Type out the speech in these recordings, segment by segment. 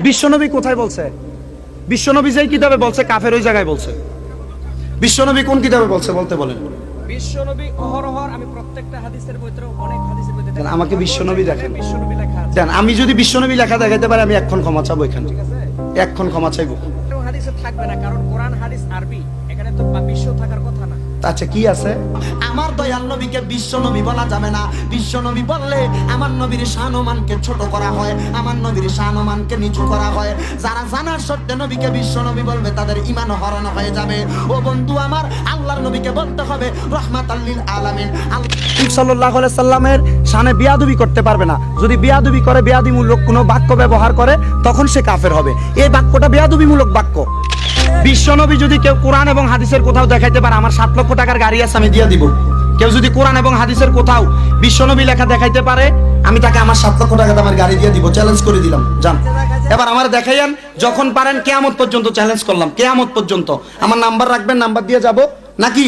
বিশ্বনবী কোথায় বলছে? বিশ্বনবী যেই কিতাবে বলছে কাফের ওই জায়গায় বলছে। বিশ্বনবী কোন কিতাবে বলছে বলতে বলেন? বিশ্বনবী অহরহর আমি প্রত্যেকটা হাদিসের বইতে অনেক হাদিসের বইতে দেখেন। আমাকে বিশ্বনবী দেখেন। বিশ্বনবী লেখা আছে। দেন আমি যদি বিশ্বনবী লেখা দেখাইতে পারি আমি এক্ষণ ক্ষমা চাবো এখানে। ঠিক আছে? এক্ষণ ক্ষমা চাইবো। এবং হাদিসে থাকবে না কারণ কোরআন হাদিস আরবি। এখানে তো বিশ্ব থাকার কথা না। আচ্ছা কি আছে? আমার দয়াল নবীকে বিশ্ব নবী বলা যাবে না। বিশ্ব নবী বললে আমার নবীর শানমানকে ছোট করা হয়, আমার নবীর শানমানকে নিচু করা হয়। যারা জানার সত্ত্বে নবীকে বিশ্ব নবী বলবে তাদের ঈমান হরণ হয়ে যাবে। ও বন্ধু আমার, আল্লাহর নবীকে বলতে হবে রাহমাতাল লিল আলামিন। সাল্লাল্লাহু আলাইহি সাল্লামের শানে বিয়াদবি করতে পারবে না। যদি বিয়াদবি করে, বিয়াদবিমূলক কোনো বাক্য ব্যবহার করে, তখন সে কাফের হবে। এই বাক্যটা বিয়াদবিমূলক বাক্য। বিশ্বনবী যদি কেউ কোরআন এবং হাদিসের কোথাও দেখাইতে পারে, আমার 7 লক্ষ টাকার গাড়ি আছে আমি দিয়ে দিব। কেউ যদি কোরআন এবং হাদিসের কোথাও বিশ্বনবী লেখা দেখাইতে পারে, আমি তাকে আমার 7 লক্ষ টাকা আমার গাড়ি দিয়ে দিব। চ্যালেঞ্জ করে দিলাম, যান এবার আমার দেখাইয়েন। যখন পারেন কিয়ামত পর্যন্ত চ্যালেঞ্জ করলাম, কিয়ামত পর্যন্ত আমার নাম্বার রাখবেন, নাম্বার দিয়ে যাব নাকি?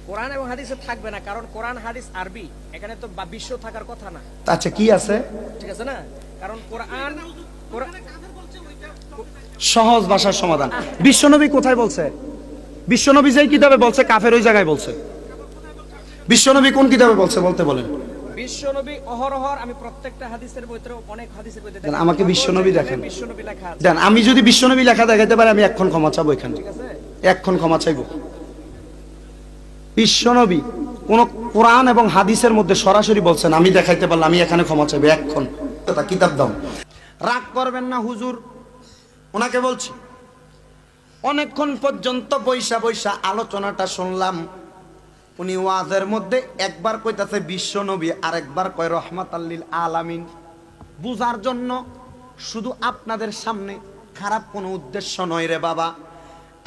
কোরআন এবং হাদিসে থাকবে না কারণ কোরআন হাদিস আরবি। এখানে তো বিশ্ব থাকার কথা না। আচ্ছা কি আছে? ঠিক আছে না? কারণ কোরআন সহজ ভাষার সমাধান। বিশ্বনবী কোথায় বলছে? বিশ্বনবী যেই কিতাবে বলছে কাফের ওই জায়গায় বলছে। বিশ্বনবী কোন কিতাবে বলছে বলতে বলেন? বিশ্বনবী অহরহর আমি প্রত্যেকটা হাদিসের বইতে অনেক হাদিসের বইতে দেখেন। আমাকে বিশ্বনবী দেখেন। বিশ্বনবী লেখা আছে। দেন আমি যদি বিশ্বনবী লেখা দেখাইতে পারি আমি এক্ষণ ক্ষমা চাবো এখানে। ঠিক আছে? এক্ষণ ক্ষমা চাইবো। বিশ্বনবী কোন কোরআন এবং হাদিসের মধ্যে সরাসরি বলছেন, আমি দেখাইতে পারলাম, আমি এখানে ক্ষমা চাইবো এক্ষণ। কিতাব দাও। রাগ করবেন না হুজুর, ওনাকে বলছি। অনেকক্ষণ পর্যন্ত বৈশা বৈশা আলোচনাটা শুনলাম। উনি ওয়াজের মধ্যে একবার কইতাছে বিশ্বনবী, আরেকবার কয় রাহমাতাল লিল আলামিন। বুঝার জন্য, শুধু আপনাদের সামনে খারাপ কোনো উদ্দেশ্য নয় রে বাবা।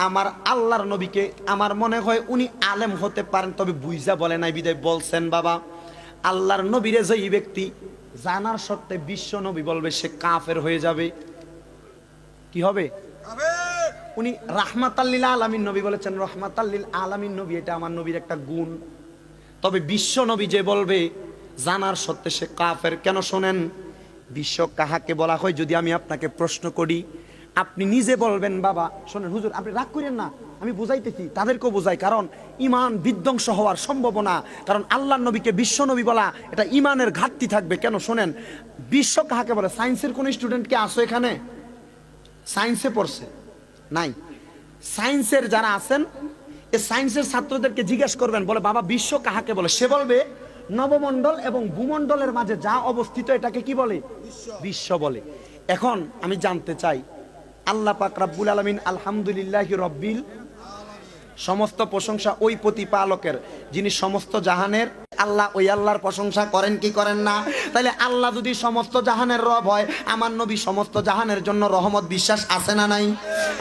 আমার আল্লাহর নবীকে আমার মনে হয় উনি আলেম হতে পারেন, তবে বুঝা বলে নাই বিদায় বলছেন বাবা। আল্লাহর নবীরে যেই ব্যক্তি জানার সত্ত্বে বিশ্ব নবী বলবে সে কাফের হয়ে যাবে। কি হবে? উনি রাহমাতাল লিল আলামিন নবী বলেছেন, রাহমাতাল লিল আলামিন নবী, এটা আমার নবীর একটা গুণ। তবে বিশ্ব নবী যে বলবে জানার সত্ত্বে সে কাফের। কেন শোনেন, বিশ্ব কাহাকে বলা হয় যদি আমি আপনাকে প্রশ্ন করি, আপনি নিজে বলবেন বাবা। শোনেন হুজুর, আপনি রাগ করেন না, আমি বুঝাইতেছি, তাদেরকেও বোঝাই, কারণ ইমান বিধ্বংস হওয়ার সম্ভাবনা। কারণ আল্লাহর নবীকে বিশ্ব নবী বলা এটা ইমানের ঘাটতি থাকবে। কেন শোনেন, বিশ্ব কাহাকে বলে? সায়েন্সের কোন স্টুডেন্ট কি আসো এখানে? সায়েন্সে পড়ছে নাই? সায়েন্সের যারা আছেন, এই সায়েন্সের ছাত্রদেরকে জিজ্ঞেস করবেন, বলে বাবা বিশ্ব কাহাকে বলে? সে বলবে নবমণ্ডল এবং ভূমণ্ডলের মাঝে যা অবস্থিত এটাকে কি বলে? বিশ্ব বলে। এখন আমি জানতে চাই, আল্লাহ পাক রব্বুল আলামিন আলহামদুলিল্লাহি রব্বিল, সমস্ত প্রশংসা ওই প্রতিপালকের যিনি সমস্ত জাহানের আল্লাহ। ওই আল্লাহর প্রশংসা করেন কি করেন না? তাহলে আল্লাহ যদি সমস্ত জাহানের রব হয়, আমার নবী সমস্ত জাহানের জন্য রহমত, বিশ্বাস আছে না নাই?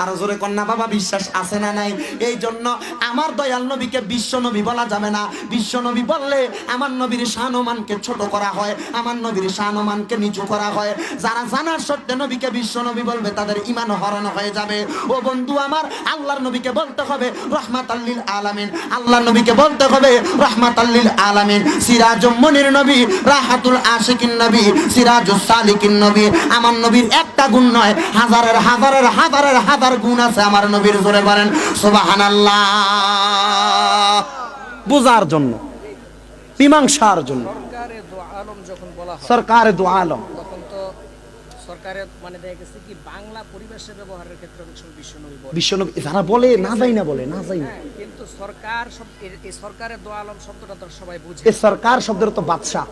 আরো জোরে কন্যা বাবা, বিশ্বাস আছে না নাই? এই জন্য আমার দয়াল নবীকে বিশ্ব নবী বলা যাবে না। বিশ্ব নবী বললে আমার নবীর শানমানকে ছোট করা হয়, আমার নবীর শানমানকে নিচু করা হয়। যারা জানার সত্ত্বে নবীকে বিশ্ব নবী বলবে তাদের ঈমান হরণ হয়ে যাবে। ও বন্ধু আমার, আল্লাহর নবীকে বলতে হবে রাহমাতাল লিল আলামিন। আল্লাহর নবীকে বলতে হবে রাহমাতাল লিল আলামিন। সিরাজুম মুনির নবী, রাহাতুল আশিকিন নবী, সিরাজুস সালিকিন নবী। আমার নবীর একটা গুণ নয়, হাজারের হাজারের হাজারের হাজার গুণ আছে আমার নবীর। জোরে বলেন সুবহানাল্লাহ। বোঝার জন্য, মীমাংসার জন্য। সরকারে দু আলম যখন বলা হয়, সরকারে দু আলম, তখন তো সরকারের মানে দেখা গেছে কি বাংলা পরিবেশে ব্যবহারের ক্ষেত্রে অনেক সময় বিশ্বনবী বলে। বিশ্বনবী যারা বলে না যাই না, বলে না যাই না। কিন্তু সরকার এই সরকারের দু আলম শব্দটা তো সবাই বুঝে। এই সরকার শব্দের তো বাদশাহ,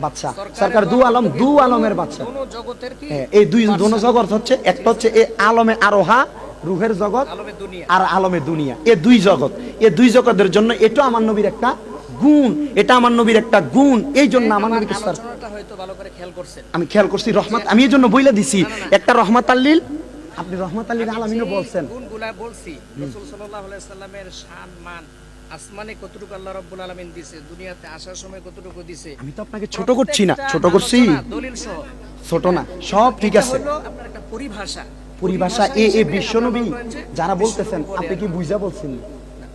বাদশাহ। সরকার দু আলম, দু আলমের বাদশাহ। দোনো জগতের কি? এই দুই দোনো জগৎ হচ্ছে, একটা হচ্ছে এই আলমে আরোহা, রুহের জগৎ, আলমে দুনিয়া, আর আলমে দুনিয়া। এই দুই জগৎ, এই দুই জগতের জন্য এটা আমার নবীর একটা গুণ, এটা আমার নবীর একটা গুণ। এই জন্য আমার নবীকে আলোচনাটা হয়তো ভালো করে খেয়াল করছেন। আমি খেয়াল করছি রহমত, আমি এই জন্য বইলা দিছি একটা রহমাতাল লিল, আপনি রহমাতাল লিল আলামিনও বলছেন। গুণগুলা বলছি, রাসূল সাল্লাল্লাহু আলাইহি সাল্লামের শান মান আসমানে কতটুকু আল্লাহ রাব্বুল আলামিন দিয়েছে, দুনিয়াতে আসার সময় কতটুকু দিয়েছে। আমি তো আপনাকে ছোট করছি না, ছোট করছি, দলিল সহ ছোট না, সব ঠিক আছে। আপনার একটা পরিভাষা, পরিভাষা এ বিশ্বনবী যারা বলতেছেন, আপনি কি বুঝা বলছেন?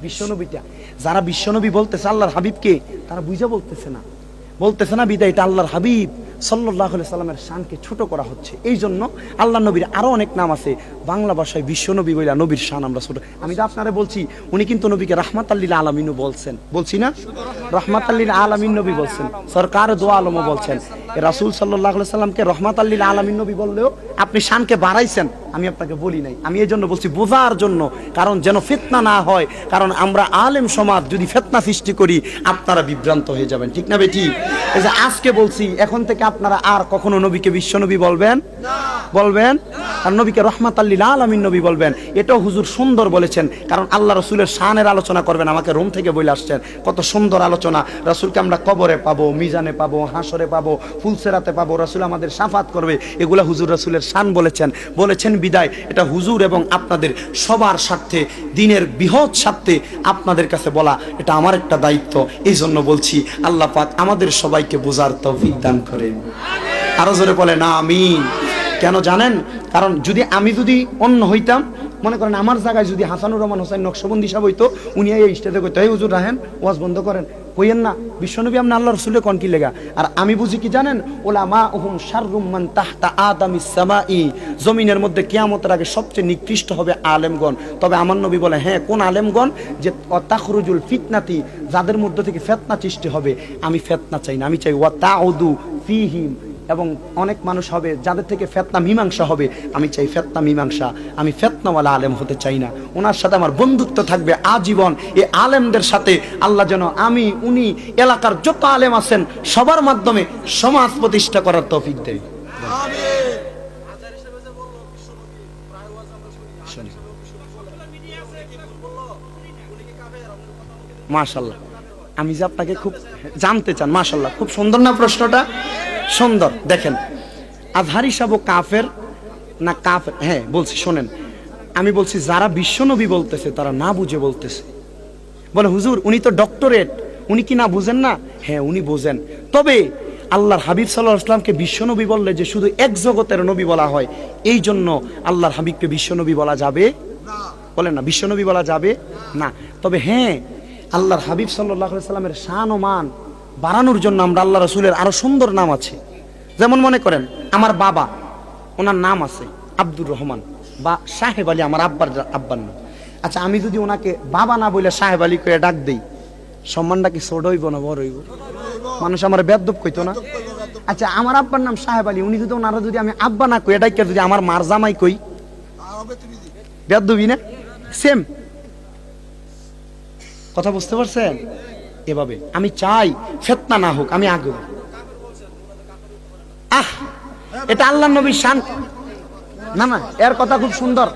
বিশ্বনবীটা যারা বিশ্বনবী বলতেছে আল্লাহর হাবিবকে, তারা বুঝা বলতেছে না, বলতেছে না বিদায় এটা আল্লাহর হাবিব। সাল্লাল্লাহু আলাইহি সাল্লামের শানকে ছোট করা হচ্ছে। এই জন্য আল্লাহ নবীর আরো অনেক নাম আছে, বাংলা ভাষায় বিশ্ব নবী বইলা নবীর শান আমরা ছোট। আমি তো আপনারা বলছি উনি কিন্তু নবীকে রাহমাতাল লিল আলামিনও বলছেন, বলছি না? রাহমাতাল লিল আলামিন নবী বলছেন, সরকার দো আলমও বলছেন। রাসূল সাল্লাল্লাহু আলাইহি সাল্লামকে রাহমাতাল লিল আলামিন নবী বললেও আপনি শানকে বাড়াইছেন, আমি আপনাকে বলি নাই। আমি এই জন্য বলছি বোঝার জন্য, কারণ যেন ফিতনা না হয়। কারণ আমরা আলেম সমাজ যদি ফিতনা সৃষ্টি করি আপনারা বিভ্রান্ত হয়ে যাবেন, ঠিক না বেটি? এই যে আজকে বলছি, এখন থেকে আপনারা আর কখনো নবীকে বিশ্বনবী বলবেন বলবেন আর নবীকে রাহমাতাল লিল আলামিন নবী বলবেন। এটাও হুজুর সুন্দর বলেছেন, কারণ আল্লাহ রাসূলের শানের আলোচনা করবেন। আমাকে রোম থেকে বলে আসছেন, কত সুন্দর আলোচনা। রাসূলকে আমরা কবরে পাবো, মিজানে পাবো, হাসরে পাবো, ফুলসেরাতে পাবো, রাসূল আমাদের শাফাত করবে। এগুলা হুজুর রাসূলের শান বলেছেন বিদায় এটা হুজুর এবং আপনাদের সবার স্বার্থে, দিনের বৃহৎ স্বার্থে আপনাদের কাছে বলা এটা আমার একটা দায়িত্ব। এই জন্য বলছি, আল্লাহ পাক আমাদের সবাইকে বোঝার তৌফিক দান করেন। আরো জোরে বলে না আমিন। কেন জানেন? কারণ আমি যদি অন্য হইতাম, মনে করেন আমার জায়গায় যদি হাসানুর রহমান হোসেন নকশবন্দি সাহেব হইতো, উনি এই স্টেজে কইতো, এই হুজুর রাহেন, ওয়াজ বন্ধ করেন, কইেন না বিশ্বনবী আপনি আল্লাহ রাসূলের কোন কি লেগা। আর আমি বুঝি কি জানেন? ওলামাউহুম শাররুম মান তাহতা আদামিস সামাই, জমিনের মধ্যে কিয়ামতের আগে সবচেয়ে নিকৃষ্ট হবে আলেমগণ। তবে আমার নবী বলে, হ্যাঁ কোন আলেমগণ? যে তাখরুজুল ফিতনাতি, যাদের মধ্যে থেকে ফিতনা সৃষ্টি হবে। আমি ফিতনা চাই না, আমি চাই ওয়া তাউদু ফীহিম, এবং অনেক মানুষ হবে যাদের থেকে ফিতনা মীমাংসা হবে। আমি চাই ফিতনা মীমাংসা, আমি ফিতনাওয়ালা আলেম হতে চাই না। ওনার সাথে আমার বন্ধুত্ব থাকবে আজীবন। এই আলেমদের সাথে আল্লাহ যেন আমি, উনি, এলাকার যত আলেম আছেন সবার মাধ্যমে সমাজ প্রতিষ্ঠা করার তৌফিক দেয়। মাশাআল্লাহ, আমি যে আপনাকে খুব জানতে চান, মাশাআল্লাহ খুব সুন্দর না প্রশ্নটা? সুন্দর। দেখেন, আজহারি সাহেব কাফের না কাফের? হ্যাঁ বলছি, শোনেন, আমি বলছি যারা বিশ্বনবী বলতেছে তারা না বুঝে বলতেছে। বলে হুজুর উনি তো ডক্টরেট, উনি কি না বুঝেন না? হ্যাঁ উনি বোঝেন। তবে আল্লাহর হাবিব সাল্লাল্লাহু আলাইহি ওয়াসাল্লামকে বিশ্বনবী বললে যে শুধু এক জগতের নবী বলা হয়, এই জন্য আল্লাহর হাবিবকে বিশ্বনবী বলা যাবে না। বলেন না, বিশ্বনবী বলা যাবে না। তবে হ্যাঁ, আল্লাহর হাবিব সাল্লাল্লাহু আলাইহি ওয়াসাল্লামের শান ও মান বাড়ানোর জন্য আমরা আল্লাহ রাসূলের আরো সুন্দর নাম আছে। যেমন মনে করেন আমার বাবা, ওনার নাম আছে আব্দুর রহমান বা সাহেব আলী, আমার আব্বার নাম। আচ্ছা, আমি যদি ওনাকে বাবা না বলে সাহেব আলী করে ডাক দেই, সম্মানটা কি ছোট হইব না বড় হইব? মানুষ আমার বেয়াদব কইতো না? আচ্ছা, আমার আব্বার নাম সাহেব আলী, উনি যদি ওনারা যদি আমি আব্বা না কই ডাইকে যদি আমার মার জামাই কই, বেয়াদবি না? সেম কথা, বুঝতে পারছেন? এভাবে আমি চাই ফিতনা না হোক, আমি আগে। এটা আল্লাহর নবীর শান না। না, এর কথা খুব সুন্দর,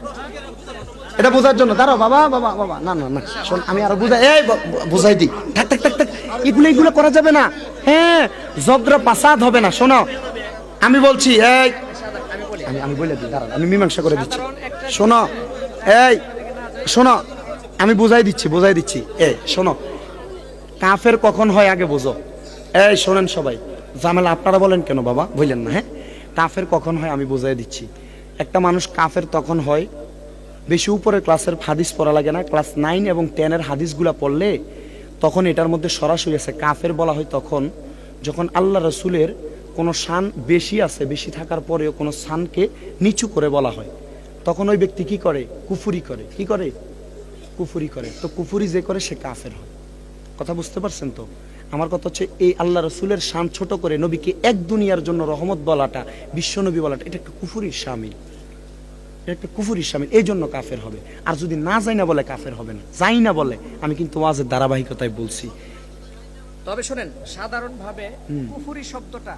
এটা বোঝার জন্য। দাঁড়াও বাবা বাবা বাবা, না না না, শোন আমি আরো বুঝাই, এই বুঝাই দিই। থাক থাক থাক থাক, এগুলো করা যাবে না। হ্যাঁ, জগরা পাসাদ হবে না। শোনো আমি বলছি, এই আমি বলে দিই, দাঁড়াও আমি মীমাংসা করে দিচ্ছি। শোনো, এই শোনো, আমি বুঝাই দিচ্ছি। এই শোনো, কাফের কখন হয় আগে বোঝো। এই শোনেন সবাই, ঝামেলা আপনারা বলেন কেন বাবা, বললেন না? হ্যাঁ, কাফের কখন হয় আমি বুঝাই দিচ্ছি। একটা মানুষ কাফের তখন হয়, বেশি উপরের ক্লাসের হাদিস পড়া লাগে না, ক্লাস 9 এবং 10 হাদিসগুলা পড়লে তখন এটার মধ্যে সরাসরি আছে। কাফের বলা হয় তখন যখন আল্লাহ রাসূলের কোনো শান বেশি আছে, বেশি থাকার পরেও কোনো শানকে নিচু করে বলা হয়, তখন ওই ব্যক্তি কি করে? কুফরি করে। কি করে? কুফরি করে। তো কুফরি যে করে সে কাফের হয়। কথা বুঝতে পারছেন তো? আমার কথা হচ্ছে, এই আল্লাহ রাসূলের শান ছোট করে নবীকে এক দুনিয়ার জন্য রহমত বলাটা, বিশ্বনবী বলাটা, এটা একটা কুফরির শামিল, একটা কুফরির শামিল। এই জন্য কাফের হবে। আর যদি না যাই না বলে কাফের হবে না, যাই না বলে। আমি কিন্তু ওয়াজের ধারাবাহিকতায় বলছি। তবে শোনেন, সাধারণভাবে কুফরি শব্দটা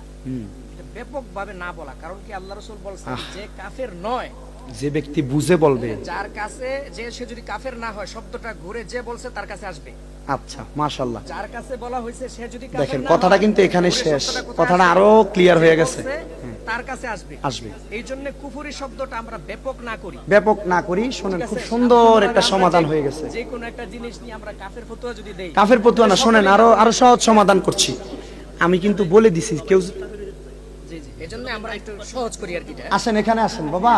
এটা ব্যাপকভাবে না বলা, কারণ কি আল্লাহ রাসূল বলছেন যে কাফের নয়, যে ব্যক্তি বুঝে বলবে, যার কাছে যে সে যদি কাফের না হয়, শব্দটা ঘুরে যে বলছে তার কাছে আসবে। আচ্ছা, মাশাআল্লাহ, যার কাছে বলা হয়েছে সে যদি কাফের দেখেন না কথাটা হয়, কিন্তু এখানে শেষ, শব্দটা কথাটা আরো ক্লিয়ার হয়ে গেছে। তার কাছে আসবে। এই জন্য কুফরি শব্দটা আমরা ব্যাপক না করি। শোনেন, খুব সুন্দর একটা সমাধান হয়ে গেছে। যে কোনো একটা জিনিস নিয়ে আমরা কাফের ফতোয়া যদি দেই, কাফের ফতোয়া না, শোনেন আরো সহজ সমাধান করছি। আমি কিন্তু বলে দিছি, কেউ জি জি, এজন্য আমরা একটু সহজ করি আর কি। আসেন, এখানে আসেন বাবা।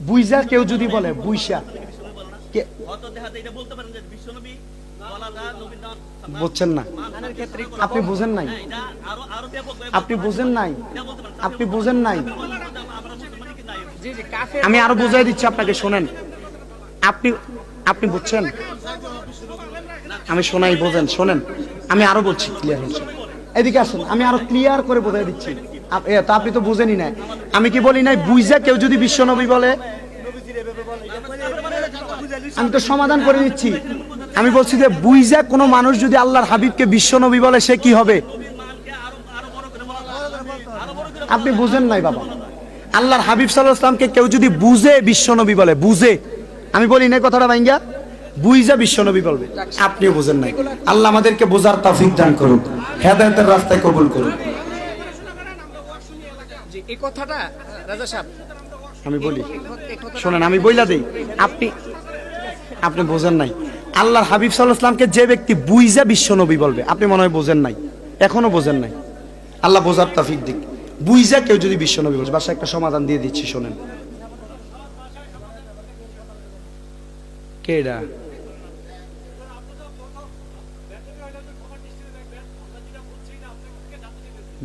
বুইজা কেউ যদি বলে, বুইসা বুঝছেন না, কোরআনের ক্ষেত্রে একটু আপনি বুঝেন নাই, আপনি বুঝেন নাই, আপনি বুঝেন নাই। জি জি কাফের আমি আরো বুঝাই দিচ্ছি আপনাকে, শোনেন। আপনি আপনি বুঝছেন, আমি শোনাই, বোঝেন, শোনেন। আমি আরো বলছি, ক্লিয়ার হচ্ছে, এদিকে আসেন, আমি আরো ক্লিয়ার করে বোঝাই দিচ্ছি। তা আপনি তো বুঝেনই না। আমি কি বলি নাই, বুঝা কেউ যদি বিশ্বনবী বলে, আমি তো সমাধান করে নিচ্ছি। আমি বলছি যে বুঝা কোনো মানুষ যদি আল্লাহর হাবিবকে বিশ্বনবী বলে, সে কি হবে? আপনি বুঝেন নাই বাবা। আল্লাহর হাবিব সাল্লাল্লাহু আলাইহি ওয়াসাল্লামকে কেউ যদি বুঝে বিশ্বনবী বলে, বুঝে, আমি বলি নাই কথাটা ভাঙ্গা, বুঝা বিশ্বনবী বলবে, আপনিও বুঝেন নাই। আল্লাহ আমাদেরকে বোঝার তৌফিক দান করুন, হেদায়েতের রাস্তায় কবুল করুন। জি এই কথাটা রাজা সাহেব আমি বলি, এই কথাটা শোনেন, আমি বইলা দেই, আপনি আপনি বোঝেন নাই। আল্লাহর হাবিব সাল্লাল্লাহু আলাইহি ওয়াসাল্লামকে যে ব্যক্তি বুঝা বিশ্বনবী বলবে, আপনি মনে হয় বোঝেন নাই, এখনো বোঝেন নাই। আল্লাহ বোঝার তৌফিক দিক। বুঝা কেউ যদি বিশ্বনবী বলে, বাসা একটা সমাধান দিয়ে দিচ্ছি, শোনেন। কেডা?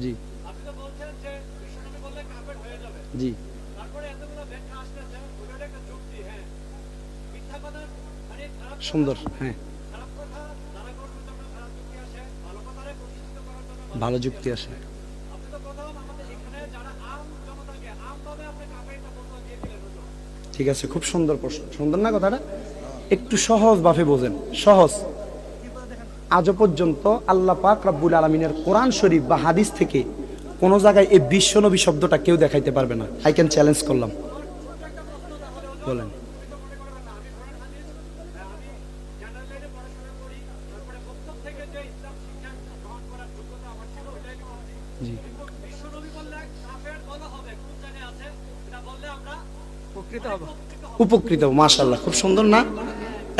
জি জি সুন্দর, হ্যাঁ, ভালো যুক্তি আসে। ঠিক আছে, খুব সুন্দর প্রশ্ন, সুন্দর না কথাটা? একটু সহজ ভাবে বোঝেন, সহজ। আজও পর্যন্ত আল্লাহ পাক রব্বুল আলামিনের কোরআন শরীফ বা হাদিস থেকে কোন জায়গায় এই বিশ্বনবী শব্দটা কেউ দেখাইতে পারবে না। আই ক্যান চ্যালেঞ্জ করলাম, বলেন। জি, উপকৃত হব। উপকৃত, মাশাআল্লাহ, খুব সুন্দর না?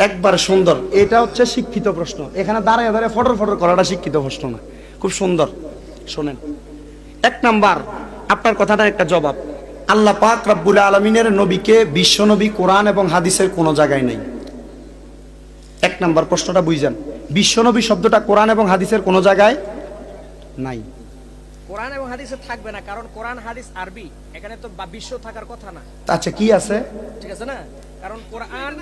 একবার সুন্দর। এটা হচ্ছে শিক্ষিত প্রশ্ন। এখানে দাঁড়ায় দাঁড়ায় ফটর ফটর করাটা শিক্ষিত প্রশ্ন না, খুব সুন্দর। শোনেন, এক নাম্বার আপনার কথাটার একটা জবাব, আল্লাহ পাক রব্বুল আলামিনের নবীকে বিশ্বনবী কোরআন এবং হাদিসের কোনো জায়গায় নেই। এক নাম্বার প্রশ্নটা বুঝেন, বিশ্বনবী শব্দটা কোরআন এবং হাদিসের কোনো জায়গায় নাই। কোরআন এবং হাদিসে থাকবে না, কারণ কোরআন হাদিস আরবি, এখানে তো বিশ্ব থাকার কথা না। আচ্ছা, কি আছে? ঠিক আছে না, কারণ কোরআন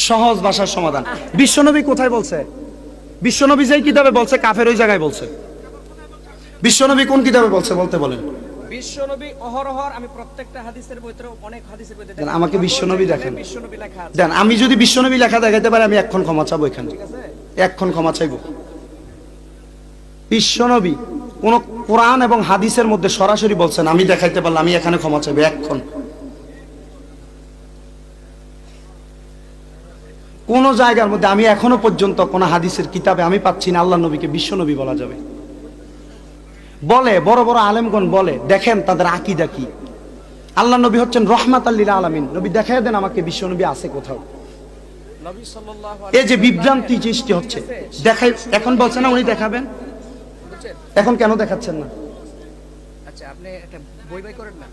সহজ ভাষার সমাধান। বিশ্বনবী কোথায় বলছে? বিশ্বনবী যেই কিতাবে বলছে, কাফের ওই জায়গায় বলছে। বিশ্বনবী কোন কিতাবে বলছে বলতে বলেন? বিশ্বনবী অহরহর, আমি প্রত্যেকটা হাদিসের বইতে, অনেক হাদিসের বইতে দেন, আমাকে বিশ্বনবী দেখেন। বিশ্বনবী লেখা আছে। দেন, আমি যদি বিশ্বনবী লেখা দেখাইতে পারি, আমি এক্ষণ ক্ষমা চাবো এখানে, ঠিক আছে, এক্ষণ ক্ষমা চাইবো। বিশ্বনবী কোন কোরআন এবং হাদিসের মধ্যে সরাসরি বলছেন, আমি দেখাইতে পারলাম, আমি এখানে ক্ষমা চাইবো এক্ষণ। কোন জায়গার মধ্যে আমি এখনো পর্যন্ত কোন হাদিসের কিতাবে আমি পাচ্ছি না আল্লাহ নবীকে বিশ্বনবী বলা যাবে। বলে বড় বড় আলেমগণ বলে, দেখেন তাদের আকীদা কি। আল্লাহ নবী হচ্ছেন রহমাতাল লিল আলামিন। নবী দেখায় দেন আমাকে বিশ্বনবী আছে কোথাও। নবী সাল্লাল্লাহু এই যে বিভ্রান্তি সৃষ্টি হচ্ছে, দেখাই, এখন বলছে না উনি দেখাবেন, বুঝছেন? এখন কেন দেখাচ্ছেন না? আচ্ছা, আপনি একটা বই বাই করেন না,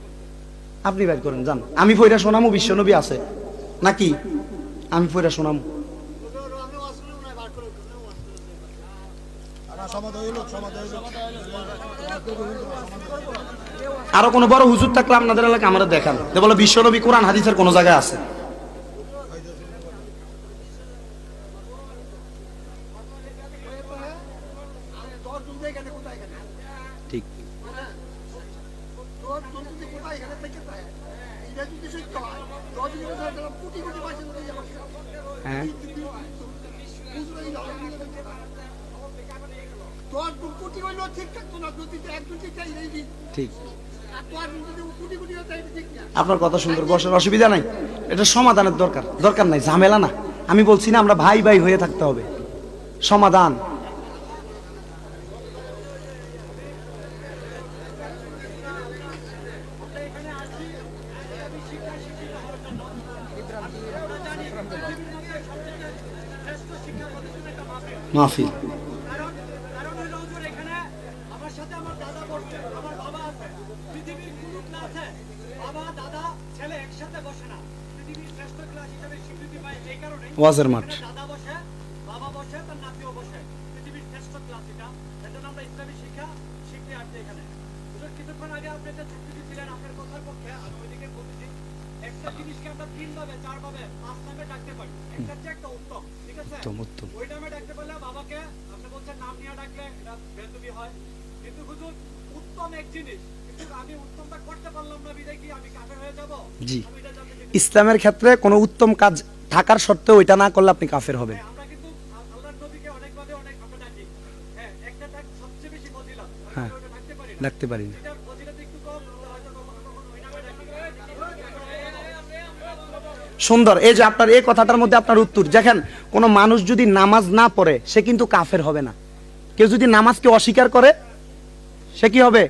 আপনি বের করেন, যান। আমি ফইরা শোনামু বিশ্বনবী আছে নাকি, আমি ফইরা শোনামু। আরো কোন বড় হুজুর থাকলে আপনাদের এলাকা আমরা দেখান, যে বলে বিশ্বনবী কোরআন হাদিসের কোন জায়গায় আছে। ঠিক, হ্যাঁ, ঠিক, আপনার কথা সুন্দর, বসার অসুবিধা নাই। এটা সমাধানের দরকার, দরকার নাই, ঝামেলা না। আমি বলছি না আমরা ভাই ভাই হয়ে থাকতে হবে, সমাধান। মাহফিল, বাবা দাদা ছেলে একসাথে বসে না, পৃথিবীর শ্রেষ্ঠ ক্লাস হিসেবে স্বীকৃতি পায় এই কারণে ওয়াজের মাঠ। দাদা বসে, বাবা বসে, তার নাতিও বসে। পৃথিবীর শ্রেষ্ঠ ক্লাস এটা। এজন্য আমরা ইসলামী শিক্ষা শিখতে আসছি এখানে। হুজুর কিছুক্ষণ আগে আপনি একটা যুক্তি দিয়েছিলেন আপনার কথার পক্ষে, আমি ওইদিকে বলতেছি। একটা জিনিসকে আমরা 3 ভাবে, 4 ভাবে, 5 নামে ডাকতে পারি। একটা হচ্ছে একটা উত্তম, ঠিক আছে? উত্তম। ওই নামে ডাকতে পারলে বাবাকে আপনি বলছেন নাম নিয়ে ডাকলে এটা বেয়াদবি হয়। কিন্তু হুজুর উত্তম এক জিনিস, কিন্তু আমি উত্তমটা করতে পারলাম না বিধায় কি আমি কাফের হয়ে যাব? জি, আমি এটা জানতে চাই। ইসলামের ক্ষেত্রে কোনো উত্তম কাজ থাকার সত্ত্বেও ওইটা না করলে আপনি কাফের হবেন। আমরা কিন্তু আল্লাহর নবীকে অনেকভাবে অনেক আমরা ডাকি। হ্যাঁ, একটা ডাক সবচেয়ে বেশি ফজিলত। হ্যাঁ, আমরা ওটা ডাকতে পারি না। ডাকতে পারি না। এটা ফজিলত একটু কম, হয়তো কখনো কখনো ওই নামে ডাকি। সুন্দর। এই যে আপনার এই কথাটার মধ্যে আপনার উত্তর দেখেন, কোনো মানুষ যদি নামাজ না পড়ে সে কিন্তু কাফের হবে না। কেউ যদি নামাজকে অস্বীকার করে সে কি হবে?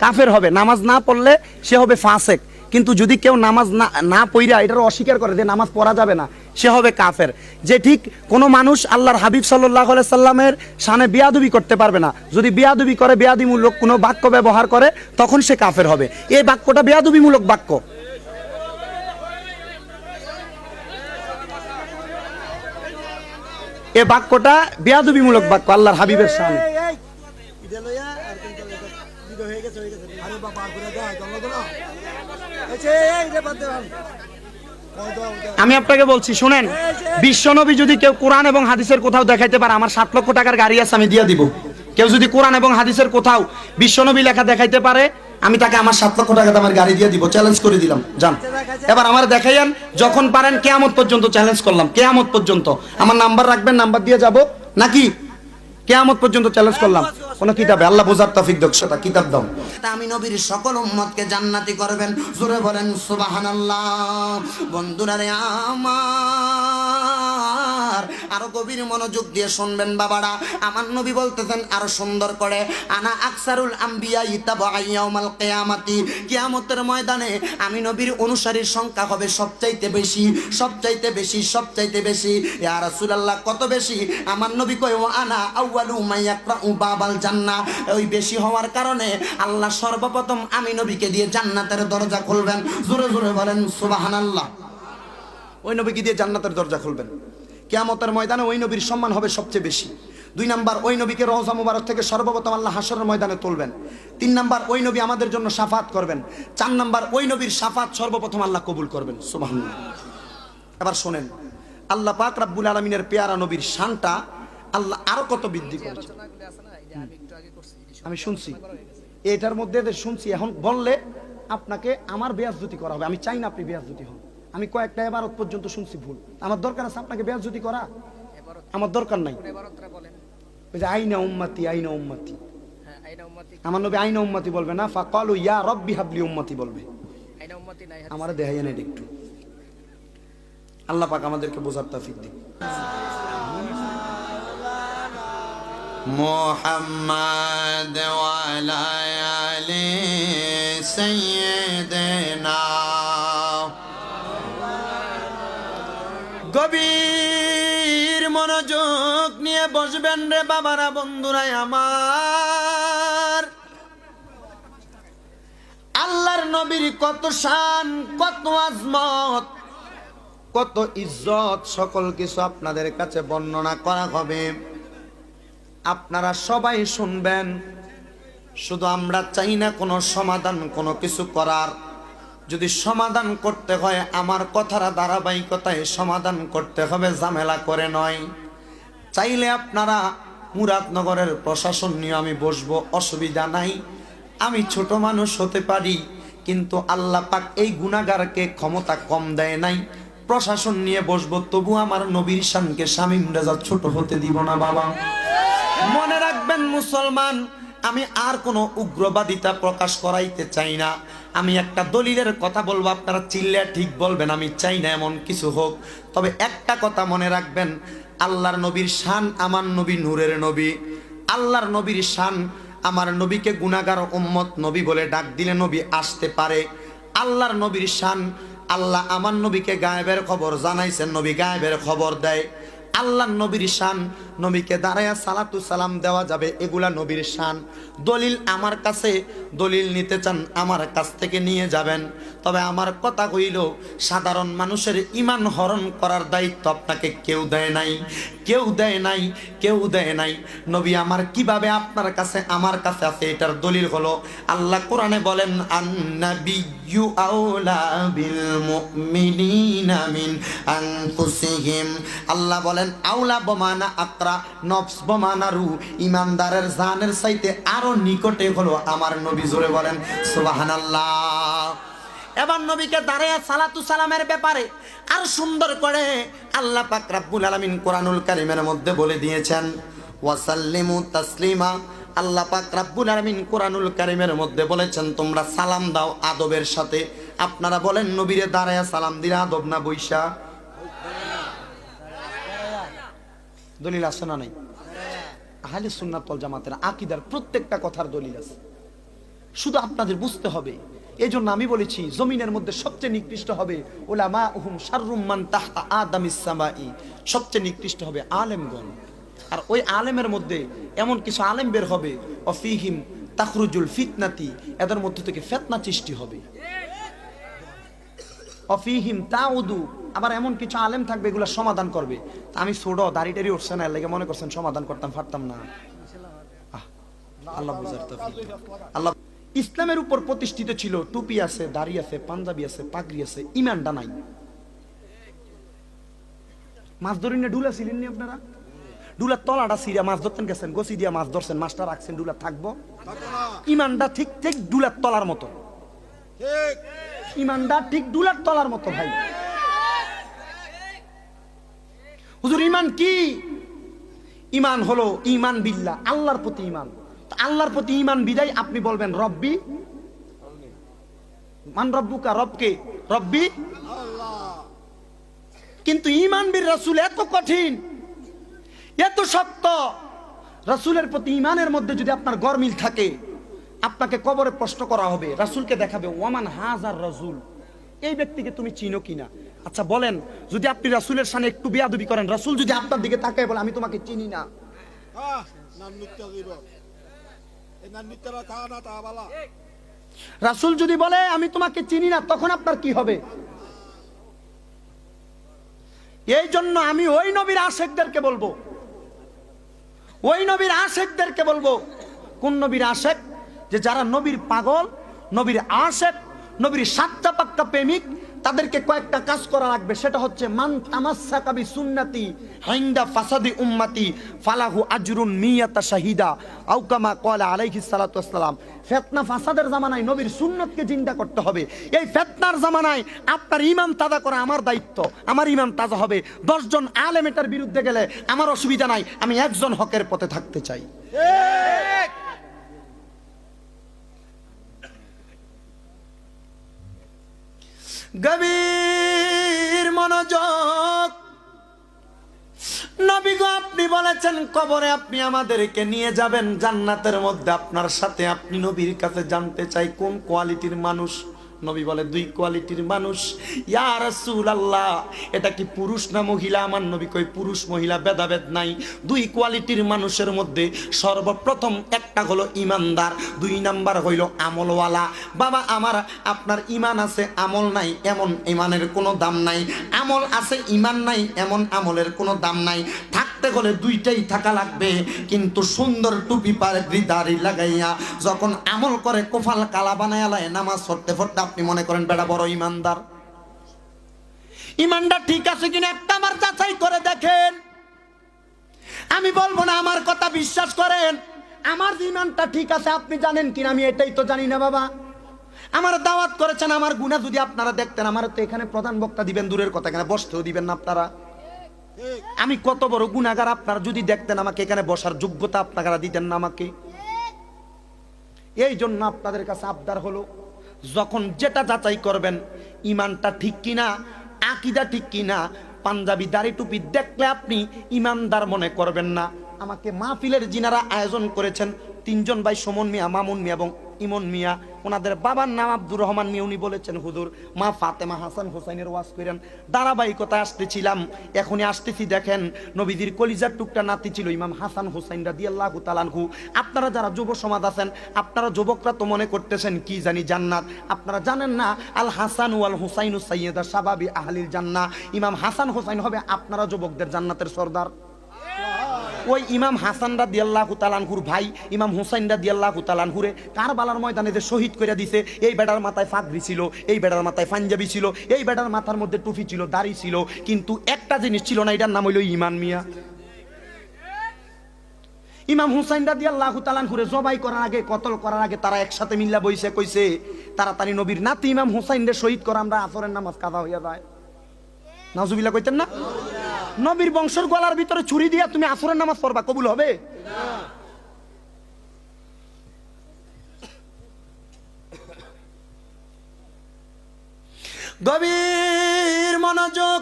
কাফের হবে। নামাজ না পড়লে সে হবে ফাসেক। কিন্তু যদি কেউ নামাজ না পড়া এটার অস্বীকার করে যে নামাজ পড়া যাবে না, সে হবে কাফের। যে ঠিক কোনো মানুষ আল্লাহর হাবিব সাল্লাল্লাহু আলাইহি সাল্লামের শানে বিয়াদবি করতে পারবে না। যদি বিয়াদবি করে, বিয়াদবিমূলক কোনো বাক্য ব্যবহার করে, তখন সে কাফের হবে। এই বাক্যটা বিয়াদবিমূলক বাক্য। এ বাক্যটা বিয়াদবিমূলক বাক্য আল্লাহর হাবিবের শানে। আমি আপনাকে বলছি শুনেন, বিশ্বনবী যদি কেউ কোরআন এবং হাদিসের কোথাও দেখাইতে পারে, আমার 7 লক্ষ টাকার গাড়ি আছে, আমি দিয়ে দিব। কেউ যদি কোরআন এবং হাদিসের কোথাও বিশ্বনবী লেখা দেখাইতে পারে, আমি তাকে আমার 7 লক্ষ টাকা আমার গাড়ি দিয়ে দিব। চ্যালেঞ্জ করে দিলাম, যান এবার আমার দেখাইয়েন। যখন পারেন কিয়ামত পর্যন্ত চ্যালেঞ্জ করলাম, কিয়ামত পর্যন্ত আমার নাম্বার রাখবেন, নাম্বার দিয়ে যাব নাকি? কিয়ামত পর্যন্ত চ্যালেঞ্জ করলাম। কোন কিতাবে? আল্লাহ বোঝার তৌফিক দাও, সেটা কিতাব দাও। আমি নবীর সকল উম্মতকে জান্নাতি করবেন। জোরে বলেন সুবহানাল্লাহ। বন্ধুরা রে আমার, আরো গভীর মনোযোগ দিয়ে শুনবেন বাবারা। আমার নবী বলতেছেন আরো সুন্দর করে, আনা আকসারুল আম্বিয়া ইতাবাআ ইয়াউমাল কিয়ামাতি। কিয়ামতের ময়দানে আমি নবীর অনুসারীর সংখ্যা হবে সবচাইতে বেশি, সবচাইতে বেশি, সবচাইতে বেশি। ইয়া রাসূলুল্লাহ, কত বেশি? আমার নবী কয়, ও আনা আউয়ালু মাইয়াকরাউ বাবাল জান্নাহ। ওই বেশি হওয়ার কারণে আল্লাহ সর্বপ্রথম আমি নবীকে দিয়ে জান্নাতের দরজা খুলবেন। জোরে জোরে বলেন সুবহানাল্লাহ। ওই নবীকে দিয়ে জান্নাতের দরজা খুলবেন। কিয়ামতের ময়দানে ওই নবীর সম্মান হবে সবচেয়ে বেশি। 2 নাম্বার, ওই নবীকে রওজা মুবারক থেকে সর্বপ্রথম আল্লাহ হাশরের ময়দানে তুলবেন। 3 নাম্বার, ওই নবী আমাদের জন্য শাফাত করবেন। 4 নাম্বার, ওই নবীর শাফাত সর্বপ্রথম আল্লাহ কবুল করবেন। সুবহানাল্লাহ। এবার শুনেন, আল্লাহ পাক রব্বুল আলামিনের পেয়ারা নবীর শানটা আল্লাহ আরো কত বৃদ্ধি করেছে। আমি শুনছি এটার মধ্যে শুনছি, এখন বললে আপনাকে আমার বেয়াজ্জতি করা হবে। আমি চাই না আপনি বেয়াজ্জতি হন। আমি কয়েকটা এবারত পর্যন্ত শুনছি ভুল। আমার দরকার আছে আপনাকে বেয়াজ্জতি করা? আমার দরকার নাই। ওই যে আইনা উম্মতি, আইনা উম্মতি। আমার নবী আইনা উম্মতি বলবে না, ফাকালু ইয়া রাব্বি হাবলি উম্মতি বলবে। আমার দেখাইয়া নেই একটু। আল্লাহ পাক আমাদেরকে বোঝার তৌফিক দিন। মুহাম্মদ ওয়া আলা আলি সাইয়্যিদিনা। গভীর মনোযোগ নিয়ে বসবেন রে বাবারা, বন্ধুরা আমার। আল্লাহর নবীর কত শান, কত আজমত, কত ইজ্জত, সকল কিছু আপনাদের কাছে বর্ণনা করা হবে। আপনারা সবাই শুনবেন। শুধু আমরা চাই না কোনো সমাধান, কোনো কিছু করার। যদি সমাধান করতে হয় আমার কথার ধারাবাহিকতায় সমাধান করতে হবে, ঝামেলা করে নয়। চাইলে আপনারা মুরাদনগরের প্রশাসন নিয়ে আমি বসবো, অসুবিধা নাই। আমি ছোট মানুষ হতে পারি, কিন্তু আল্লাহ পাক এই গুনাহগারকে ক্ষমতা কম দেয় নাই। প্রশাসন নিয়ে বসবো, তবু আমার নবীর শানকে শামীম রেজা ছোট হতে দিব না বাবা। মনে রাখবেন মুসলমান, আমি আর কোনো উগ্রবাদিতা প্রকাশ করাইতে চাই না। আমি একটা দলিলের কথা বলবো, আপনারা চিল্লা ঠিক বলবেন, আমি চাই না এমন কিছু হোক। তবে একটা কথা মনে রাখবেন, আল্লাহর নবীর শান, আমার নবী নূরের নবী। আল্লাহর নবীর শান, আমার নবীকে গুনাহগার উম্মত নবী বলে ডাক দিলে নবী আসতে পারে। আল্লাহর নবীর শান, আল্লাহ আমার নবীকে গায়েবের খবর জানাইছেন, নবী গায়েবের খবর দেয়। আল্লাহ নবীর শান, নবীকে দাঁড়ায়া সালাতু সালাম দেওয়া যাবে, এগুলা নবীর শান। দলিল আমার কাছে, দলিল নিতে চান আমার কাছ থেকে নিয়ে যাবেন। তবে আমার কথা হইল, সাধারণ মানুষের ঈমান হরণ করার দায়িত্ব আপনাকে কেউ দেয় নাই, কেউ দেয় নাই, কেউ দেয় নাই। নবী আমার কিভাবে আপনার কাছে আমার কাছে আছে, এটার দলিল হলো আল্লাহ কোরআনে বলেন, আন-নাবিয়্যু আওলা বিল মুমিনিনা মিন আনফুসিহিম। আল্লাহ বলেন আওলা বমানা আকরা, নফস বমানা রু, ইমানদারের জানের চাইতে আরো নিকটে হলো আমার নবী। জোরে বলেন সুবহানাল্লাহ। এবার নবীকে দাঁড়ায়া সালাতু সালামের ব্যাপারে আর সুন্দর করে আল্লাহ পাক রব্বুল আলামিন কোরআনুল কারীমের মধ্যে বলে দিয়েছেন, ওয়াসাল্লিমু তাসলিমা। আল্লাহ পাক রব্বুল আলামিন কোরআনুল কারীমের মধ্যে বলেছেন, তোমরা সালাম দাও আদবের সাথে। আপনারা বলেন নবীরে দাঁড়ায়া সালাম দিলে আদব না বৈশা? দলিল আছে না নাই? আহলে সুন্নাত ওয়াল জামাতের আকীদার প্রত্যেকটা কথার দলিল আছে, শুধু আপনাদের বুঝতে হবে। এই জন্য আমি বলেছি জমিনের মধ্যে সবচেয়ে নিকৃষ্ট হবে উলামাউহুম শাররুম মান তাহতা আদামিস সামাই, সবচেয়ে নিকৃষ্ট হবে আলেমগণ। আর ওই আলেমের মধ্যে এমন কিছু আলেম বের হবে, অফিহিম তাখরুজুল ফিতনাতি, এদের মধ্যে থেকে ফিতনা সৃষ্টি হবে। অফিহিম তাউদু, আবার এমন কিছু আলেম থাকবে এগুলো সমাধান করবে। আমি ছোট দাড়ি টাড়ি উঠছে না, এর লাগে মনে করছেন সমাধান করতাম পারতাম না। আল্লাহ বুঝার তৌফিক। আল্লাহ ইসলামের উপর প্রতিষ্ঠিত ছিল, টুপি আছে, দাড়ি আছে, পাঞ্জাবি আছে, পাগড়ি আছে, ইমানটা নাই। মাছ ধরি না ডুলা ছিলেন নি আপনারা? ডুলার তলাটা সিরিয়া মাছ ধরতেন গেছেন, গছি দিয়া মাছ ধরছেন, মাছটা রাখছেন, ডুলা থাকবো? ইমানটা ঠিক ঠিক ডুলার তলার মতো, ইমানটা ঠিক ডুলার তলার মতো। ভাই হুজুর ইমান কি? ইমান হলো ইমান বিল্লাহ, আল্লাহর প্রতি ইমান। আল্লাহর প্রতি ইমান বিদায় আপনি বলবেন রব্বি মান রব্বুকা, রবকে রব্বি আল্লাহ। কিন্তু ইমান বির রাসূল এত কঠিন, এত শক্ত। রাসূলের প্রতি ইমানের মধ্যে যদি আপনার গরমিল থাকে, আপনাকে কবরে প্রশ্ন করা হবে, রাসূলকে দেখাবে, ওয়ামান হাজার রাসূল, এই ব্যক্তিকে তুমি চিনো কিনা? আচ্ছা বলেন, যদি আপনি রাসূলের সামনে একটু বেয়াদবি করেন, রাসূল যদি আপনার দিকে তাকায় বলে আমি তোমাকে চিনি না, রাসূল যদি বলে আমি তোমাকে চিনি না, তখন আপনার কি হবে? এই জন্য আমি ওই নবীর আশেকদেরকে বলবো, ওই নবীর আশেকদেরকে বলবো। কোন নবীর আশেক? যে যারা নবীর পাগল, নবীর আশেক, নবীর সাচ্চা পাক্কা প্রেমিক, তাদেরকে কয়েকটা কাজ করা লাগবে। সেটা হচ্ছে মান তামাসসাকা বিসুন্নতি হিন্দা ফাসাদি উম্মতি ফালাহু আজরুন মিয়াতা শাহিদা আও কামা ক্বালা আলাইহিস সালাতু ওয়াসসালাম। ফিতনা ফাসাদের জামানায় নবীর সুন্নতকে জিন্দা করতে হবে। এই ফিতনার জামানায় আপনার ঈমান তাজা করা আমার দায়িত্ব। আমার ঈমান তাজা হবে। 10 জন আলেম এটার বিরুদ্ধে গেলে আমার অসুবিধা নাই, আমি একজন হকের পথে থাকতে চাই। ঠিক। গভীর মনোযোগ। নবী গো, আপনি বলেছেন কবরে আপনি আমাদেরকে নিয়ে যাবেন, জান্নাতের মধ্যে আপনার সাথে। আপনি নবীর কাছে জানতে চাই কোন কোয়ালিটির মানুষ? নবী বলে 2 কোয়ালিটির মানুষ। ইয়া রাসূলুল্লাহ, এটা কি পুরুষ না মহিলা? আমার নবী কই পুরুষ মহিলা ভেদাভেদ নাই। 2 কোয়ালিটির মানুষের মধ্যে সর্বপ্রথম একটা হলো ইমানদার, 2 নাম্বার হইল আমলওয়ালা। বাবা আমার, আপনার ইমান আছে আমল নাই, এমন ইমানের কোনো দাম নাই। আমল আছে ইমান নাই, এমন আমলের কোনো দাম নাই। থাকতে হলে 2টাই থাকা লাগবে। কিন্তু সুন্দর টুপি পাগড়ি দাড়ি লাগাইয়া যখন আমল করে কোফাল কালা বানায়া লায় নামাজ পড়তে পড়তে আপনি মনে করেন বেটা বড় ইমানদার। ইমানটা ঠিক আছে কিনা একটা আমার যাচাই করে দেখেন। আমি বলবো না, আমার কথা বিশ্বাস করেন। আমার ইমানটা ঠিক আছে আপনি জানেন কিনা আমি এটাই তো জানি না। বাবা আমার দাওয়াত করেছেন, আমার গুনাহ যদি আপনারা দেখতেন, আমার তো এখানে প্রধান বক্তা দিবেন দূরের কথা, এখানে বসতেও দিবেন না আপনারা। আমি কত বড় গুনাহগার আপনারা যদি দেখতেন, আমাকে এখানে বসার যোগ্যতা আপনারা দিতেন না আমাকে। এই জন্য আপনাদের কাছে আবদার হলো, যখন যেটা যাচাই করবেন ইমানটা ঠিক কিনা, আকীদা ঠিক কিনা, পাঞ্জাবি দাড়ি টুপি দেখলে আপনি ইমানদার মনে করবেন না। আমাকে মাহফিলের যিনারা আয়োজন করেছেন, 3 জন ভাই, সুমন মিয়া, মামুন মিয়া এবং ইমন মিয়া, ওনাদের বাবার নাম আব্দুর রহমান মিয়া। উনি বলেছেন হুজুর মা ফাতেমা হাসান হোসাইনের ওয়াজ করেন। ধারাবাহিকতা আসতেছিলাম, এখনই আসতেছি। দেখেন নবীজির কলিজার টুকটা নাতি ছিল ইমাম হাসান হোসাইন রাদিয়াল্লাহু তাআলা আনহু। আপনারা যারা যুব সমাজ আছেন, আপনারা যুবকরা তো মনে করতেছেন কি জানি জান্নাত। আপনারা জানেন না আল হাসান ওয়াল হুসাইনু সাইয়্যিদা শাবাবি আহলিল জান্নাহ। ইমাম হাসান হোসাইন হবে আপনারা যুবকদের জান্নাতের সর্দার। ওই ইমাম হাসান রাদিয়াল্লাহু তাআলা আনহুর ভাই ইমাম হুসাইন রাদিয়াল্লাহু তাআলা আনহুরে কারবালার ময়দানে যে শহীদ করে দিছে, এই বেটার মাথায় পাগড়ি ছিল, এই বেটার মাথায় পাঞ্জাবি ছিল, এই বেটার মাথার মধ্যে টুপি ছিল, দাড়ি ছিল, কিন্তু একটা জিনিস ছিল না, এটার নাম হইল ঈমান মিয়া। ইমাম হুসাইন রাদিয়াল্লাহু তাআলা আনহুরে জবাই করার আগে, কতল করার আগে তারা একসাথে মিল্লা বইছে কইছে তাড়াতাড়ি নবীর নাতি ইমাম হুসাইন রে শহীদ করা, আমরা আসরের নামাজ কাজা হইয়া যায়। নাউজুবিল্লাহ কইতেন না? নবীর বংশের গলার ভিতরে ছুরি দিয়া তুমি আসরের নামাজ পড়বা, কবুল হবে? গভীর মনোযোগ।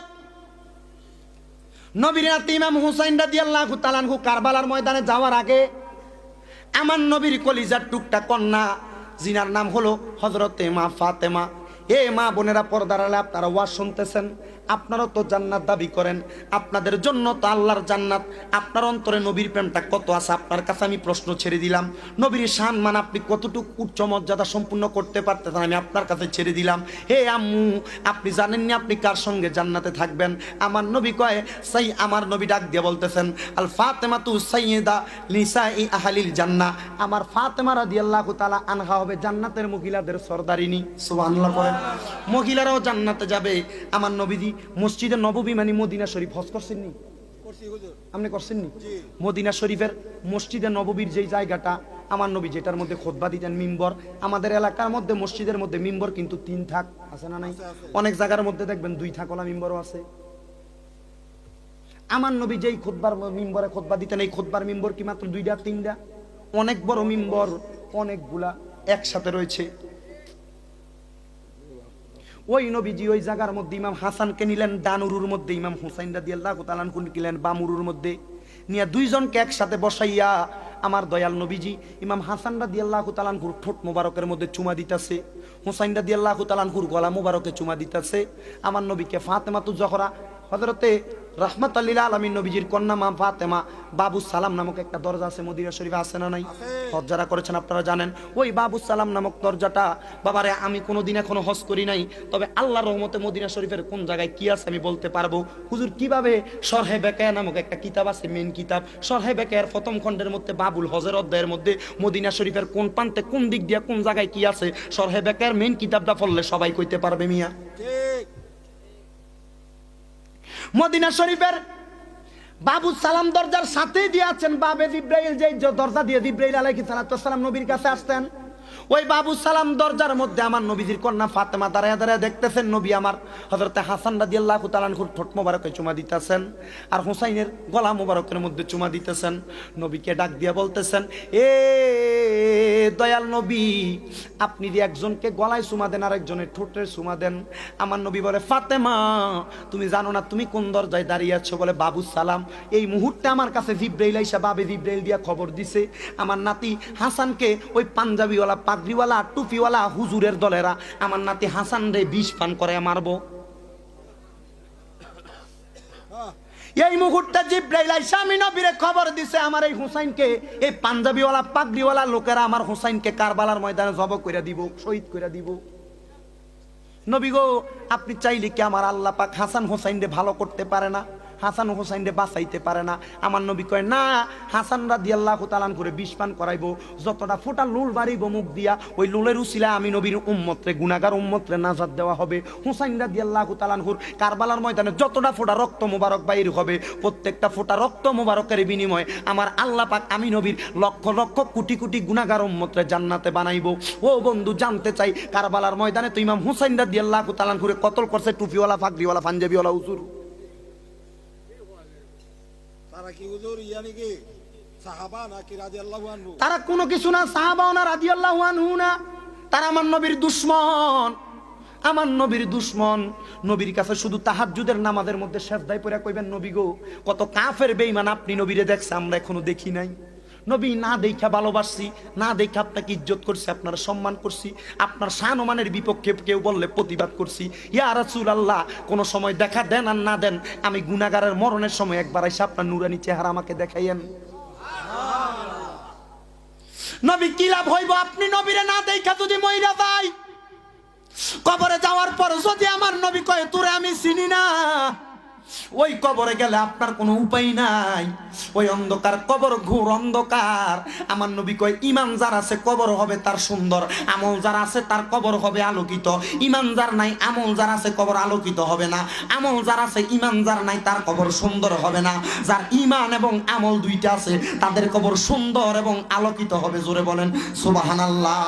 নবীর নাতি ইমাম হুসাইন রাদিয়াল্লাহু তাআলা আনহু কারবালার ময়দানে যাওয়ার আগে আমার নবীর কলিজার টুকটা কন্যা, জিনার নাম হলো হযরতে মা ফাতেমা। এ মা বোনেরা, পর্দার আড়ালে আপনারা ওয়াজ শুনতেছেন, আপনারাও তো জান্নাত দাবি করেন, আপনাদের জন্য তো আল্লাহর জান্নাত। আপনার অন্তরে নবীর প্রেমটা কত আছে? আপনার কাছে আমি প্রশ্ন ছেড়ে দিলাম, নবীর সম্মান আপনি কতটুকু উচ্চ মর্যাদা সম্পূর্ণ করতে পারতেছেন, আমি আপনার কাছে ছেড়ে দিলাম। হে আম্মু, আপনি জানেননি আপনি কার সঙ্গে জান্নাতে থাকবেন? আমার নবী কয়, সেই আমার নবী ডাক দিয়ে বলতেছেন আল ফাতেমাতু সাইয়্যিদা নিসাই আহলিল জান্নাহ। আমার ফাতেমা রাদিয়াল্লাহু তাআলা আনহা হবে জান্নাতের মহিলাদের সরদারিনী। সুবহানাল্লাহ পড়েন। মহিলারাও জান্নাতে যাবে। আমার নবীজি মসজিদে নববী মানে মদিনা শরীফ হজ করছেননি? আপনি করছেননি? মদিনা শরীফের মসজিদে নববীর যেই জায়গাটা, আমার নবী যেটার মধ্যে খুতবা দিতেন, মিম্বর। আমাদের এলাকার মধ্যে মসজিদের মধ্যে মিম্বর কিন্তু 3 থাক আছে না নাই? অনেক জায়গার মধ্যে দেখবেন 2 থাকলা মিম্বরও আছে। আমার নবী যেই খুতবার মিম্বরে খুতবা দিতেন, এই খুতবার মিম্বর কি মাত্র 2টা 3টা? অনেক বড় মিম্বর, অনেকগুলা একসাথে রয়েছে। ওই নবীজি ওই জায়গার মধ্যে ইমাম হাসানকে নিলেন ডানুরুর মধ্যে, ইমাম হুসাইন রাদিয়াল্লাহু তাআলা আনহু নিলেন বামুরুর মধ্যে, নিয়ে দুইজনকে একসাথে বসাইয়া আমার দয়াল নবীজি ইমাম হাসান রাদিয়াল্লাহু তাআলা আনহুর ঠোঁট মোবারকের মধ্যে চুমা দিতেছে, হুসাইন রাদিয়াল্লাহু তাআলা আনহুর গলা মোবারকে চুমা দিতেছে। আমার নবীকে ফাতেমাতু জহরা হযরতে রাহমাতুল লিল আলামিন নবীজির কন্যা মা ফাতেমা, বাবু সালাম নামক একটা দরজা আছে মদিনা শরীফে, আছে না নাই? হজ যারা করেছেন আপনারা জানেন, ওই বাবু সালাম নামক দরজাটা, বাবারে আমি কোনোদিন এখনো হজ করি নাই, তবে আল্লাহর রহমতে মদিনা শরীফের কোন জায়গায় কি আছে আমি বলতে পারবো। হুজুর কিভাবে শরহে বেকায়া নামক একটা কিতাব আছে, মেন কিতাব, শরহে বেকায়ার প্রথম খণ্ডের মধ্যে বাবুল হজের অধ্যায়ের মধ্যে মদিনা শরীফের কোন প্রান্তে কোন দিক দিয়ে কোন জায়গায় কি আছে, শরহে বেকায়ার মেন কিতাবটা পড়লে সবাই কইতে পারবে মিয়া। মদিনা শরীফের বাবু সালাম দরজার সাথেই দিয়ে আছেন বাবে জিব্রাইল, যে দরজা দিয়ে জিব্রাইল আলাইহিস সালাম নবীর কাছে আসতেন। ওই বাবু সালাম দরজার মধ্যে আমার নবীজির কন্যা ফাতেমা দাঁড়ায় দাঁড়ায় দেখতেছেন নবী আমার হযরতে হাসান রাদিয়াল্লাহু তাআলা আনহুর ঠোঁট মোবারকে চুমা দিতেছেন, আর হুসাইনের গলা মোবারকের মধ্যে চুমা দিতেছেন। নবীকে ডাক দিয়ে বলতেছেন, এ দয়াল নবী, আপনি যে একজনকে গলায় চুমা দেন আর একজনের ঠোঁটে চুমা দেন। আমার নবী বলে, ফাতেমা তুমি জানো না তুমি কোন দরজায় দাঁড়িয়ে আছো? বলে, বাবু সালাম এই মুহূর্তে আমার কাছে জিব্রাইল আইসা বাবে জিব্রাইল দিয়া খবর দিছে আমার নাতি হাসানকে ওই পাঞ্জাবিওয়ালা পাগড়িওয়ালা টুপিওয়ালা হুজুরের দলেরা আমার নাতি হাসান রে বিষ পান করে মারবো। এই মুহূর্তে জিব্রাইল আইসা আমি নবীরে খবর দিছে আমার এই হুসাইনকে, এই পাঞ্জাবিওয়ালা পাগড়িওয়ালা লোকেরা আমার হুসাইনকে কারবালার ময়দানে জবাই করে দিব, শহীদ করে দিব। নবী গো, আপনি চাইলে কি আমার আল্লাহ পাক হাসান হুসাইন রে ভালো করতে পারে না? হাসান হুসাইন রে বাঁচাইতে পারে না? আমার নবী কয়, না, হাসান রাদিয়াল্লাহু তাআলা করে বিষ পান করাইবো, যতটা ফোঁটা লুল বাড়িব মুখ দিয়া, ওই লুলের উসিলা আমি নবীর উম্মত রে, গুনাহগার উম্মত রে নাজাত দেওয়া হবে। হুসাইন রাদিয়াল্লাহু তাআলা কারবালার ময়দানে যতটা ফোঁটা রক্ত মোবারক বাইর হবে, প্রত্যেকটা ফোঁটা রক্ত মোবারকের বিনিময়ে আমার আল্লাহ পাক আমি নবীর লক্ষ লক্ষ কোটি কোটি গুনাহগার উম্মত রে জান্নাতে বানাইবো। ও বন্ধু, জানতে চাই কারবালার ময়দানে তো ইমাম হুসাইন রাদিয়াল্লাহু তাআলা কতল করছে টুপিওয়ালা পাগড়িওয়ালা পাঞ্জাবিওয়ালা হুজুর। তারা কোনো কিছু না, সাহাবাও না, রাদিয়াল্লাহু আনহু না, তারা আমার নবীর দুশমন, আমার নবীর দুশমন। নবীর কাছে শুধু তাহাজ্জুদের নামাজের মধ্যে সেজদায় পড়ে কইবেন, নবী গো, কত কাফের বেঈমান আপনি নবীরে দেখছে আমরা এখনো দেখি নাই। নবী না দেখা ভালোবাসছি, না দেখা আপনাকে ইজ্জত করছি, আপনার সম্মান করছি, আপনার শানমানের বিপক্ষে কেউ বললে প্রতিবাদ করছি। ইয়া রাসূলুল্লাহ, কোন সময় দেখা দেন আর না দেন, আমি গুনাহগারের মরণের সময় একবার এসে আপনার নুরানি চেহারা আমাকে দেখাইয়েন। নবী কি লাভ হইব আপনি নবীরে না দেখা যদি মইরা যাই? কবরে যাওয়ার পর যদি আমার নবী কয় তোরে আমি চিনি না, ওই কবরে গেলে আপনার কোনো উপায় নাই। ওই অন্ধকার কবর ঘোর অন্ধকার। আমার নবী কয় ঈমান যার আছে কবর হবে তার সুন্দর, আমল যার আছে তার কবর হবে আলোকিত। ঈমান যার নাই, আমল যার আছে কবর আলোকিত হবে না। আমল যার আছে, ঈমান যার নাই তার কবর সুন্দর হবে না। যার ঈমান এবং আমল দুইটা আছে তাদের কবর সুন্দর এবং আলোকিত হবে। জোরে বলেন সুবহানাল্লাহ।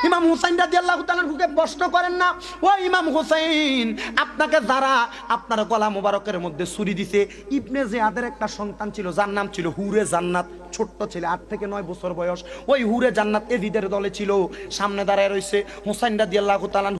ইমাম হুসাইন রাদিয়াল্লাহু তাআলার বুকে কষ্ট করেন না। ও ইমাম হুসাইন, আপনাকে যারা আপনার গলা মোবারকের মধ্যে ছুরি দিছে, ইবনে জিয়াদের একটা সন্তান ছিল যার নাম ছিল হুরে জান্নাত, ছোট্ট ছেলে 8 থেকে 9 বছর বয়স। ওই হুরে জান্নাত এজিদের দলে ছিল, সামনে দাঁড়ায় রয়েছে হুসাইন রাদিয়াল্লাহু তাআলা।